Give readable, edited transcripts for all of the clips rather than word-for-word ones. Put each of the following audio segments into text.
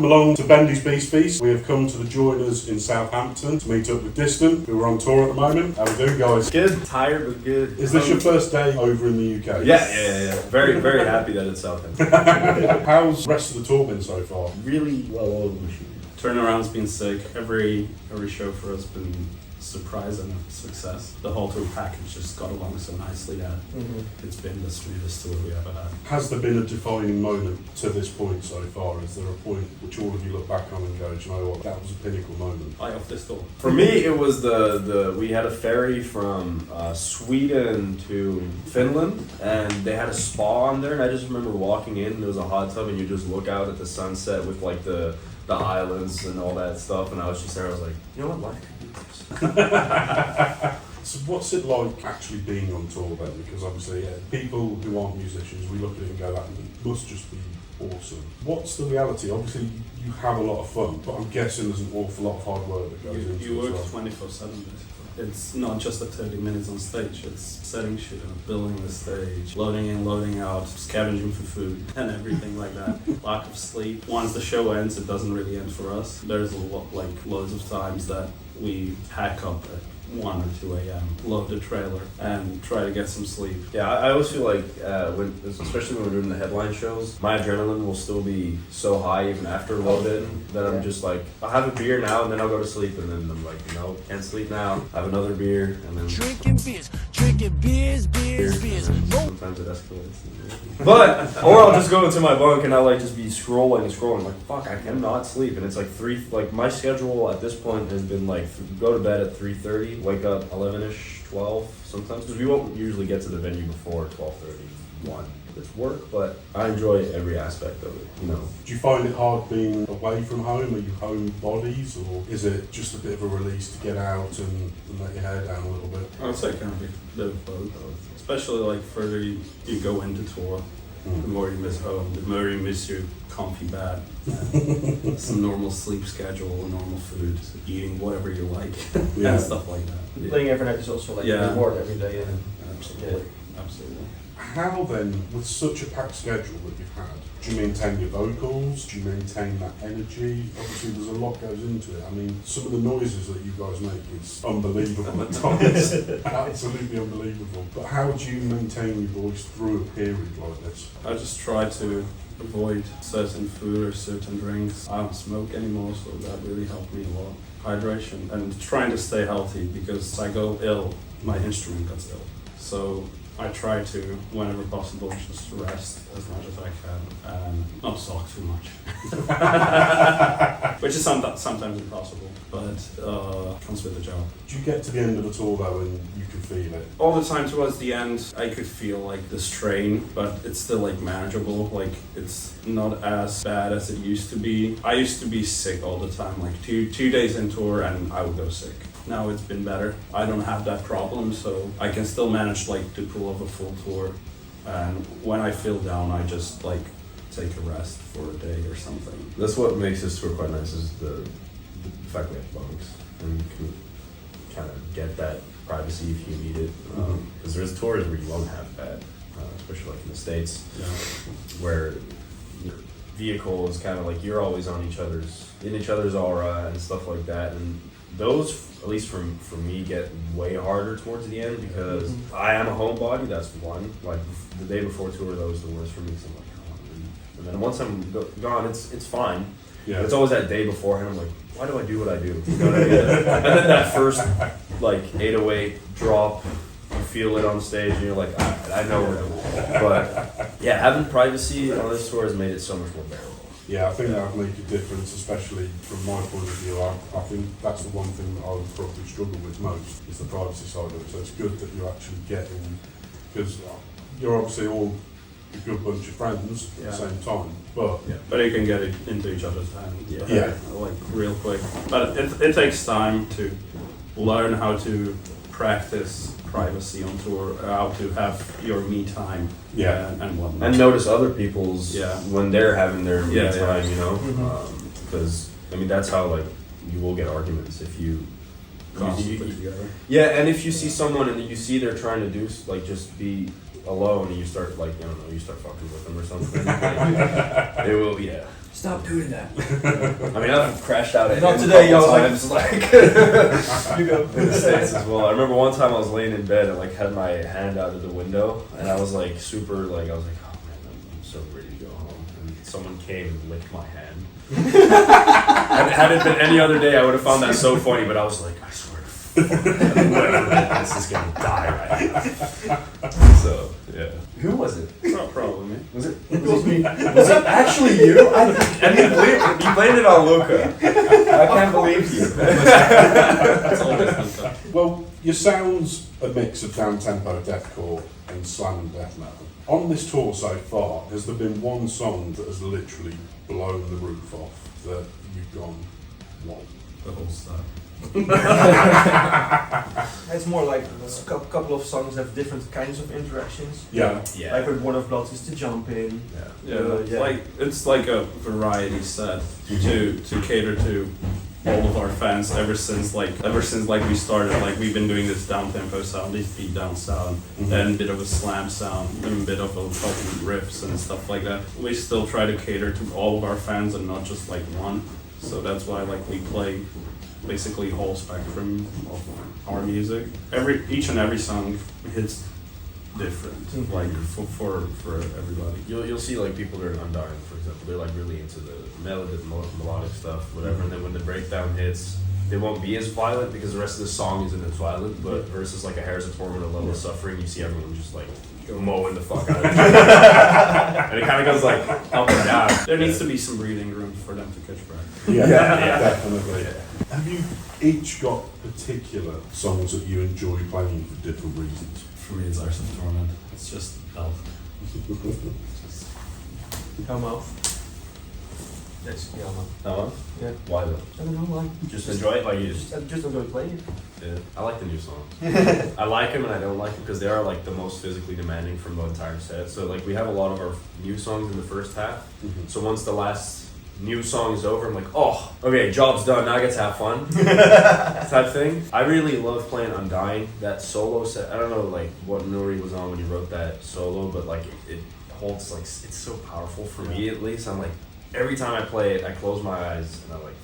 Welcome along to Bendy's Beast Feast. We have come to the joiners in Southampton to meet up with Distant, who are on tour at the moment. How are we doing, guys? Good. Tired, but good. Is this your first day over in the UK? Yeah. Very, very happy that it's Southampton. How's the rest of the tour been so far? Really well oiled machine. Turnaround's been sick. Every show for us been surprise and success. The whole tour package just got along so nicely that it's been the smoothest tour we ever had. Has there been a defining moment to this point so far? Is there a point which all of you look back on and go, do you know what, that was a pinnacle moment? I off this tour. For me, it was we had a ferry from Sweden to Finland, and they had a spa on there, and I just remember walking in, and there was a hot tub, and you just look out at the sunset with like the islands and all that stuff, and I was just there, I was like, you know what, life could be worse. So what's it like actually being on tour then? Because obviously, people who aren't musicians, we look at it and go, that must just be awesome. What's the reality? Obviously, you have a lot of fun, but I'm guessing there's an awful lot of hard work that goes into it. You work as well. 24/7 basically. It's not just the 30 minutes on stage, it's setting shit up, building the stage, loading in, loading out, scavenging for food, and everything like that. Lack of sleep. Once the show ends, it doesn't really end for us. There's loads of times that we pack up at 1 or 2 a.m., load the trailer, and try to get some sleep. Yeah, I always feel like, especially when we're doing the headline shows, my adrenaline will still be so high even after loaded that I'm just like, I'll have a beer now and then I'll go to sleep, and then I'm like, no, can't sleep now. I have another beer, and then drinking beers. sometimes it escalates. But, or I'll just go into my bunk and I'll like just be scrolling, like, fuck, I cannot sleep. And it's like my schedule at this point has been like, go to bed at 3:30, wake up 11ish, 12 sometimes, because we won't usually get to the venue before 12:30, 1. It's work, but I enjoy every aspect of it, you know. Do you find it hard being away from home? Are you homebodies, or is it just a bit of a release to get out and let your hair down a little bit? I would say it can be a bit of both. Especially like further you go into tour, the more you miss home, the more you miss your comfy bed, some normal sleep schedule, normal food, eating whatever you like, and stuff like that. Playing every night is also like a reward every day. Absolutely. How then, with such a packed schedule that you've had, do you maintain your vocals? Do you maintain that energy? Obviously there's a lot goes into it. I mean, some of the noises that you guys make is unbelievable at times. Absolutely unbelievable. But how do you maintain your voice through a period like this? I just try to avoid certain food or certain drinks. I don't smoke anymore, so that really helped me a lot. Hydration and trying to stay healthy, because I go ill, my instrument gets ill. So I try to, whenever possible, just rest as much as I can and not talk too much. Which is sometimes impossible, but comes with the job. Do you get to the end of the tour though and you can feel it? All the time towards the end, I could feel like the strain, but it's still like manageable. Like it's not as bad as it used to be. I used to be sick all the time, like two days in tour and I would go sick. Now it's been better. I don't have that problem, so I can still manage like to pull off a full tour. And when I feel down, I just like take a rest for a day or something. That's what makes this tour quite nice, is the fact we have bunks and you can kind of get that privacy if you need it. Because there's tours where you won't have that, especially like in the States, where your vehicle is kind of like you're always on in each other's aura and stuff like that. And those, at least for me, get way harder towards the end because I am a homebody, that's one. Like the day before tour, that was the worst for me because I'm like, I want to leave. And then once I'm gone, it's fine. Yeah. But it's always that day beforehand, I'm like, why do I do what I do? You know what I mean? And then that first like 808 drop, you feel it on stage and you're like, I know we're doing it. But yeah, having privacy on this tour has made it so much more bearable. Yeah, I think that would make a difference, especially from my point of view. I think that's the one thing that I would probably struggle with most, is the privacy side of it. So it's good that you're actually getting, because you're obviously all a good bunch of friends at the same time, but you can get it into each other's hands, like real quick. But it takes time to learn how to practice privacy on tour, how to have your me time, and whatnot. And notice other people's when they're having their me time, you know, because I mean that's how like you will get arguments if you constantly together. Yeah, and if you see someone and you see they're trying to do like just be alone and you start like I don't know, you start fucking with them or something, like, it will Stop doing that. I mean, I've crashed out at Not him today, a couple I was like- times, You go. in the States as well. I remember one time I was laying in bed and like had my hand out of the window, and I was like super like I was like, oh man, I'm so ready to go home. And someone came and licked my hand. And had it been any other day, I would have found that so funny. But I was like, I swear to fuck, whoever did this is gonna die right now. So yeah. Who was it? Not probably me. Was it me? Was it actually you? And you blamed it on Luca. I can't believe you. That's always been tough. Well, your sound's a mix of down-tempo deathcore and slam and death metal. On this tour so far, has there been one song that has literally blown the roof off that you've gone, whoa? The whole stuff. It's more like a couple of songs have different kinds of interactions. Yeah. Yeah. Like with One of Blood is to jump in. Yeah, Yeah. it's like a variety set to cater to all of our fans ever since like we started. Like we've been doing this down tempo sound, this beat down sound, then a bit of a slam sound, and a bit of a couple riffs and stuff like that. We still try to cater to all of our fans and not just like one. So that's why like we play basically whole spectrum of our music. Each and every song hits different, like for everybody. You'll see like people that are Undying, for example, they're like really into the melodic stuff, whatever, and then when the breakdown hits, they won't be as violent because the rest of the song isn't as violent, but versus like a Hairs of Torment or Level of Suffering, you see everyone just like mowing the fuck out of it. And it kind of goes like up and down. There needs to be some breathing room for them to catch breath. Yeah, Yeah. definitely. Have you each got particular songs that you enjoy playing for different reasons? For me, it's Arts of Torment. It's just health. Come out. Yes, yeah, man. Oh, Yeah. why though? I don't know why. Just enjoy it, like you just. I just enjoy playing it. Yeah, I like the new songs. I like them and I don't like them because they are like the most physically demanding from the entire set. So like we have a lot of our new songs in the first half. So once the last new song is over, I'm like, oh, okay, job's done. Now I get to have fun, type thing. I really love playing Undying. That solo set. I don't know like what Nuri was on when he wrote that solo, but like it holds like it's so powerful for me at least. I'm like every time I play it, I close my eyes and I like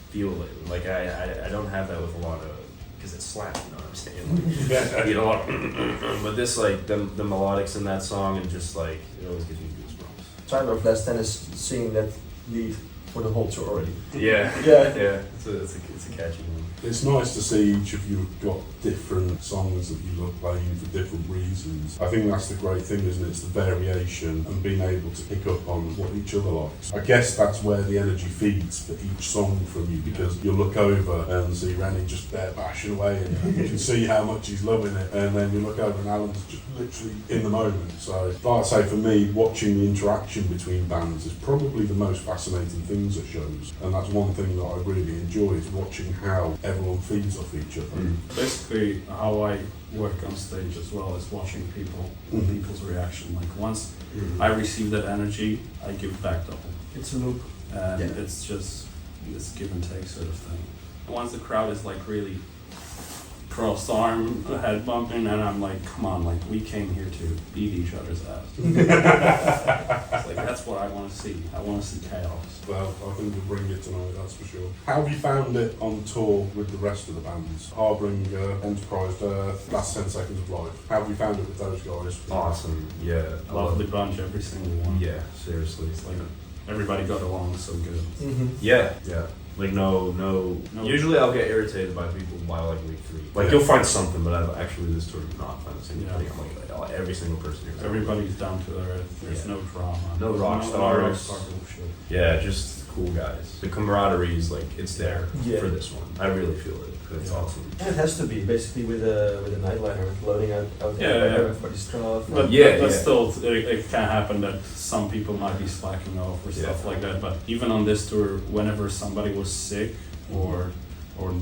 feel it. Like I don't have that with a lot of. Because it's slap, you know what I'm saying? Like, you know, but this, like, the melodics in that song, and just, like, it always gives me goosebumps. Tyler of Last Ten is singing that lead for the whole tour already. Yeah. Yeah. Yeah. It's a catchy one. It's nice to see each of you have got different songs that you love playing for different reasons. I think that's the great thing, isn't it? It's the variation and being able to pick up on what each other likes. I guess that's where the energy feeds for each song from you, because you look over and see Rennie just there bashing away and you can see how much he's loving it, and then you look over and Alan's just literally in the moment. So, like I say, for me, watching the interaction between bands is probably the most fascinating things at shows, and that's one thing that I really enjoy, is watching how everyone feeds off each other. Basically, how I work on stage as well is watching people's reaction. Like once I receive that energy, I give back double. It's a loop. And it's just this give and take sort of thing. Once the crowd is like really crossed arm, head bumping, and I'm like, come on, like we came here to beat each other's ass. It's like that's what I want to see. I want to see chaos. Well, I think we'll bring it tonight, that's for sure. How have you found it on tour with the rest of the bands? Harbinger, Enterprise Earth, Last 10 Seconds of Life. How have you found it with those guys? Awesome. Yeah. I love Lovely bunch, every single one. Yeah, seriously. It's like everybody got along so good. Yeah. Like no. Usually I'll get irritated by people by like week 3. Like you'll find something, but I've actually this tour not found a single thing. I'm like every single person here. Everybody's down to earth. There's no drama. No rock stars. rock star bullshit. Yeah, just cool guys. The camaraderie is like it's there for this one. I really feel it. It's awesome. And it has to be basically with a nightliner loading out everybody's stuff. But still, it can happen that some people might be slacking off or stuff like that. But even on this tour, whenever somebody was sick or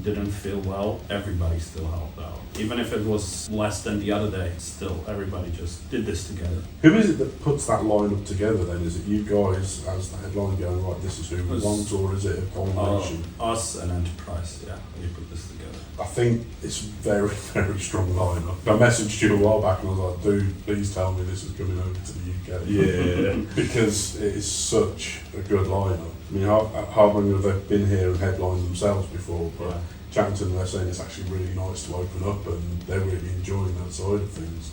didn't feel well, everybody still helped out. Even if it was less than the other day, still everybody just did this together. Who is it that puts that lineup together then? Is it you guys as the headline going, right, this is who we want, or is it a combination? Us and Enterprise, we put this together. I think it's very, very strong lineup. I messaged you a while back and I was like, dude, please tell me this is coming over to the UK. Yeah. Because it is such a good lineup. I mean, Harbinger have been here and headlined themselves before, but chatting to them, they're saying it's actually really nice to open up and they're really enjoying that side of things.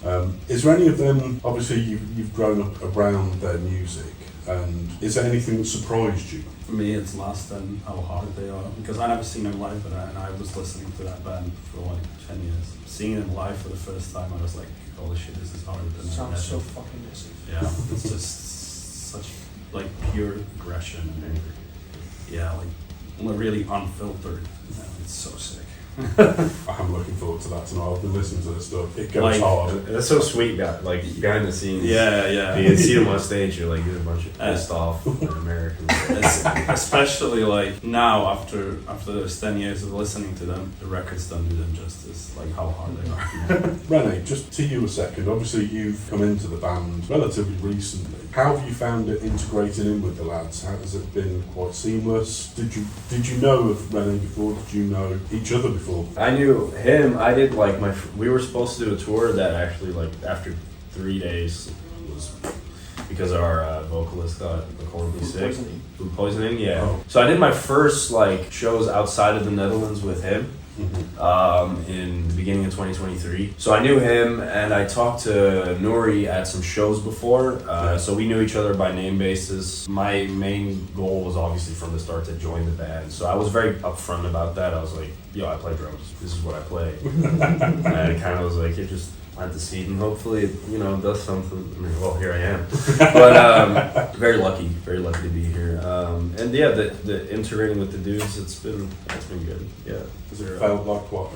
Is there any of them, obviously you've grown up around their music, and is there anything that surprised you? For me, it's Last and how hard they are, because I never seen them live, and I was listening to that band for like 10 years. Seeing them live for the first time, I was like, holy shit, this is harder than I Sounds so imagined. fucking massive. Yeah, it's just such like pure aggression and yeah, like really unfiltered. It's so sick. I'm looking forward to that tonight. I've been listening to this stuff. It goes Like, hard. That's so sweet, like behind the scenes. Yeah. You see them on stage, you're like, there's a bunch of pissed off Americans. Especially like now, after those 10 years of listening to them, the records don't do them justice. Like how hard they are. Rene, just to you a second. Obviously, you've come into the band relatively recently. How have you found it integrating in with the lads? How has it been quite seamless? Did you know of Rene before? Did you know each other before? I knew him. I did like we were supposed to do a tour that actually like after 3 days was because our vocalist got horribly sick. Food poisoning, yeah. Oh. So I did my first like shows outside of the Netherlands with him. In the beginning of 2023. So I knew him and I talked to Nuri at some shows before. So we knew each other by name basis. My main goal was obviously from the start to join the band. So I was very upfront about that. I was like, yo, I play drums. This is what I play. And it kind of was like, it just plant the seed and hopefully it, does something. I mean, well, here I am. But very lucky to be here. And yeah, the integrating with the dudes, it's been good. Yeah. Felt like what?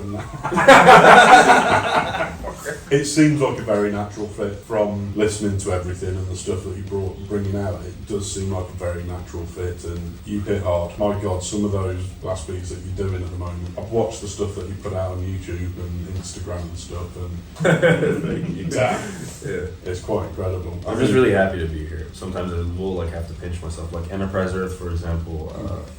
It seems like a very natural fit from listening to everything and the stuff that you're bringing out. It does seem like a very natural fit, and you hit hard. My God, some of those blast beats that you're doing at the moment. I've watched the stuff that you put out on YouTube and Instagram and stuff, and it's quite incredible. I'm just really happy to be here. Sometimes I will like have to pinch myself. Like Enterprise Earth, for example.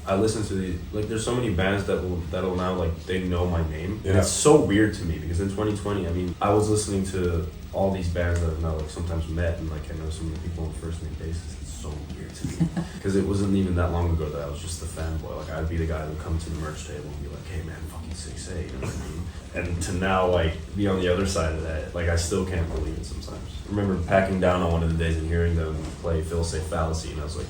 I listen to there's so many bands that'll now like they know my name. Yeah. And it's so weird to me because in 2020, I mean, I was listening to all these bands that I've now like sometimes met and like I know some of the people on a first name basis. It's so weird to me because it wasn't even that long ago that I was just a fanboy. Like I'd be the guy that would come to the merch table and be like, "Hey man, fucking 6'8", you know what I mean?" And to now like be on the other side of that, like I still can't believe it sometimes. I remember packing down on one of the days and hearing them play Phil Say Fallacy, and I was like,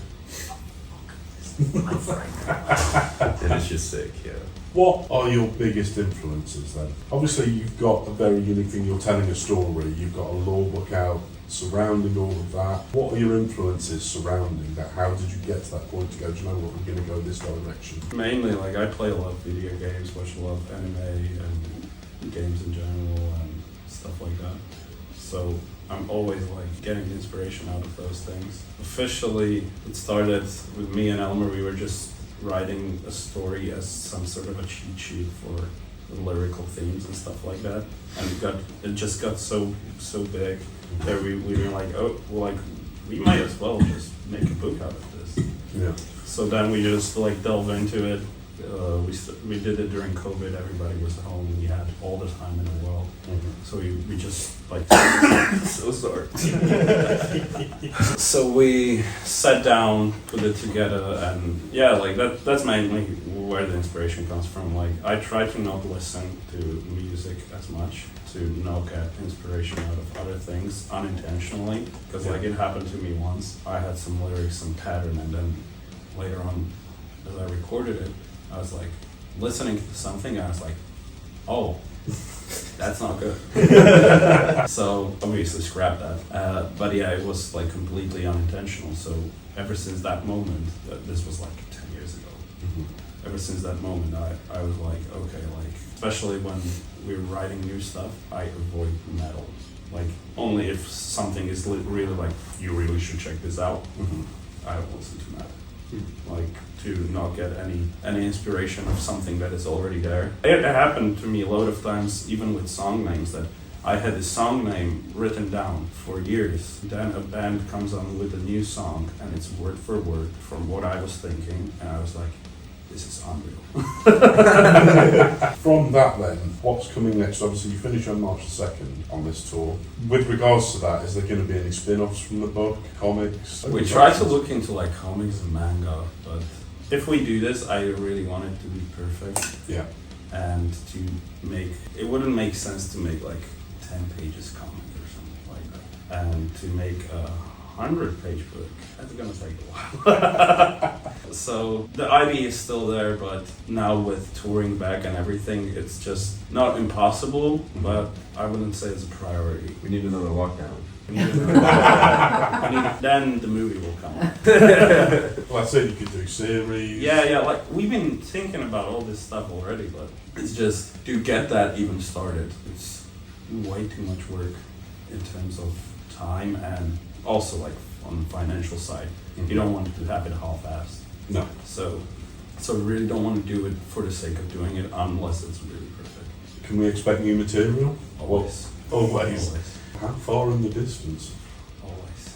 "Life right now," and it's just sick, yeah. What are your biggest influences then? Obviously you've got a very unique thing, you're telling a story, you've got a law book out surrounding all of that. What are your influences surrounding that? How did you get to that point to go, do you know what, we're going to go this direction? Mainly, like I play a lot of video games, watch a lot of anime and games in general and stuff like that. So I'm always like getting inspiration out of those things. Officially, it started with me and Elmer. We were just writing a story as some sort of a cheat sheet for the lyrical themes and stuff like that. And it just got so big that we were like, oh, well, like we might as well just make a book out of this. Yeah. So then we just like delve into it. We did it during COVID. Everybody was at home. We had all the time in the world. Mm-hmm. So we just like so sorry. So we sat down, put it together, and yeah, like that's mainly where the inspiration comes from. Like I try to not listen to music as much, to not get inspiration out of other things unintentionally, because like it happened to me once. I had some lyrics, some pattern, and then later on, as I recorded it, I was like listening to something, and I was like, oh, that's not good. So obviously scrap that. But yeah, it was like completely unintentional. So ever since that moment, this was like 10 years ago. Mm-hmm. Ever since that moment, I was like, okay, like especially when we were writing new stuff, I avoid metal. Like only if something is really like, you really should check this out. Mm-hmm. I don't listen to metal. Like to not get any inspiration of something that is already there. It happened to me a lot of times, even with song names, that I had a song name written down for years. Then a band comes on with a new song and it's word for word from what I was thinking, and I was like, this is unreal. From that then, what's coming next? Obviously you finish on March the 2nd on this tour. With regards to that, is there going to be any spin-offs from the book, comics? We try to look into like comics and manga, but if we do this, I really want it to be perfect. Yeah. And to make, it wouldn't make sense to make like 10 pages comic or something like that. And to make a 100-page book, that's gonna take a while. So the idea is still there, but now with touring back and everything, it's just not impossible, but I wouldn't say it's a priority. We need another lockdown. Then the movie will come. Well, I said you could do series. Yeah, like we've been thinking about all this stuff already, but it's just to get that even started, it's way too much work in terms of time and also like on the financial side. You don't want to have it half-assed. No. So really don't want to do it for the sake of doing it unless it's really perfect. Can we expect new material? Always. Always. Always. How far in the distance? Always.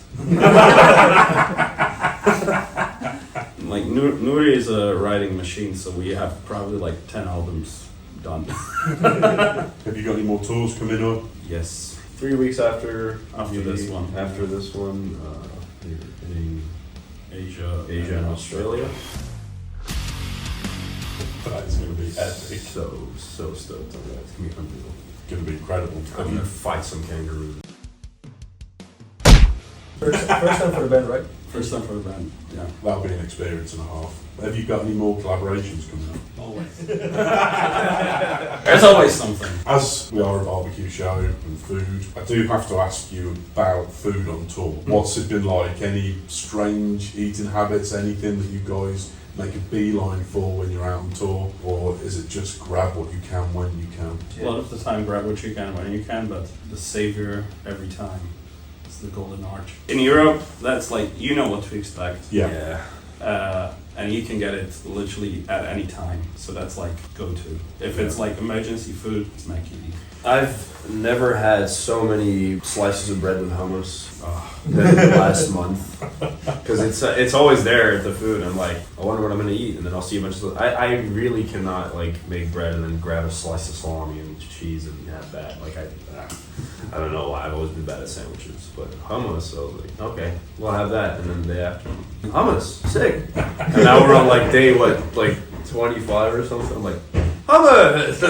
Like Nuri is a writing machine, so we have probably like 10 albums done. Have you got any more tours coming up? Yes. 3 weeks after This one. After this one, you're hitting Asia and Australia. That's going to be epic. So stoked on that. It's gonna be unreal. Going to be incredible. I'm gonna fight some kangaroos. First time for the band, right? First time for the band, yeah. That'll be an experience and a half. Have you got any more collaborations coming up? Always. There's always something. As we are a barbecue show and food, I do have to ask you about food on tour. What's it been like? Any strange eating habits? Anything that you guys make a beeline for when you're out on tour? Or is it just grab what you can when you can? A lot of the time, grab what you can when you can, but the savior every time is the golden arch. In Europe, that's like, you know what to expect. Yeah. And you can get it literally at any time. So that's like go-to. If it's like emergency food, it's mac and cheese. I've never had so many slices of bread with hummus than the last month, because it's always there at the food. I'm like, I wonder what I'm gonna eat, and then I'll see a bunch of. I really cannot like make bread and then grab a slice of salami and cheese and have that. Like I don't know why I've always been bad at sandwiches, but hummus, I was like, okay, we'll have that, and then the day after, hummus, sick. And now we're on like day 25 or something. I'm like, hummus,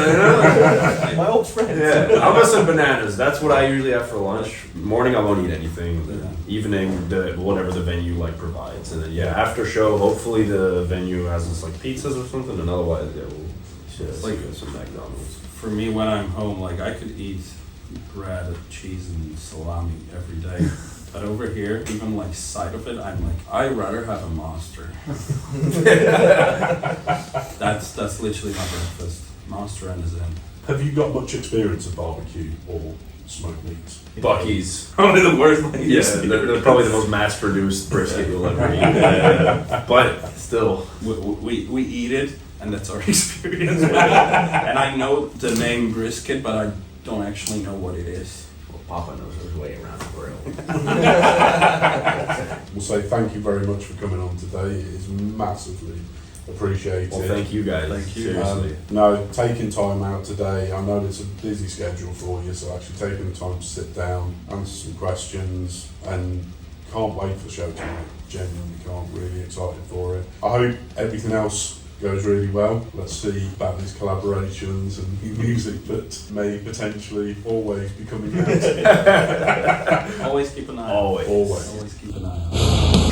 My old friend. yeah, hummus and bananas. That's what I usually have for lunch. Morning, I won't eat anything. Evening, whatever the venue like provides, and then after show, hopefully the venue has us like pizzas or something, and otherwise, we'll just like go some McDonald's. For me, when I'm home, like I could eat bread, cheese, and salami every day. But over here, even like side of it, I'm like, I'd rather have a monster. That's literally my breakfast. Monster and a Zen. Have you got much experience of barbecue or smoked meats? Buc-ee's. Probably the worst thing. Yeah, they're probably the most mass-produced brisket you'll ever eat. But still, We eat it, and that's our experience with it. And I know the name brisket, but I don't actually know what it is. well, Papa knows his way around the grill. We'll say thank you very much for coming on today. It is massively appreciated. Well, thank you guys. Thank you. Seriously. No, taking time out today. I know it's a busy schedule for you, so actually taking the time to sit down, answer some questions, and can't wait for the show tonight. Genuinely can't. Really excited for it. I hope everything else goes really well. Let's see about these collaborations and new music that may potentially always be coming out. Always keep an eye out. Always. Always keep an eye out.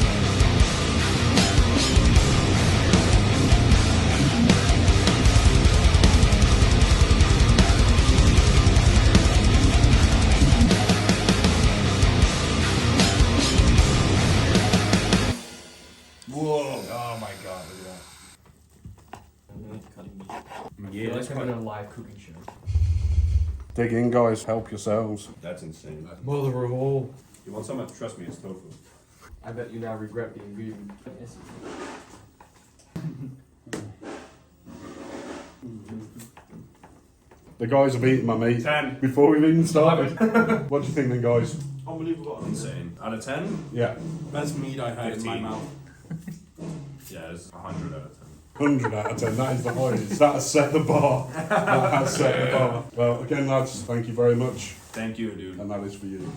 Whoa! Oh my god, look at that. Yeah, Like I'm in a live cooking show. Dig in, guys. Help yourselves. That's insane. Mother of all. You want some? Trust me, it's tofu. I bet you now regret being vegan. The guys have eaten my meat 10. before we've even started. What do you think then, guys? Unbelievable. Insane. Out of 10? Yeah. Best meat I had in my 15. mouth. Yeah, it's 100 out of 100 out of 10. That is the highest. That has set the bar. That has set the bar. Well, again, lads, thank you very much. Thank you, dude. And that is for you.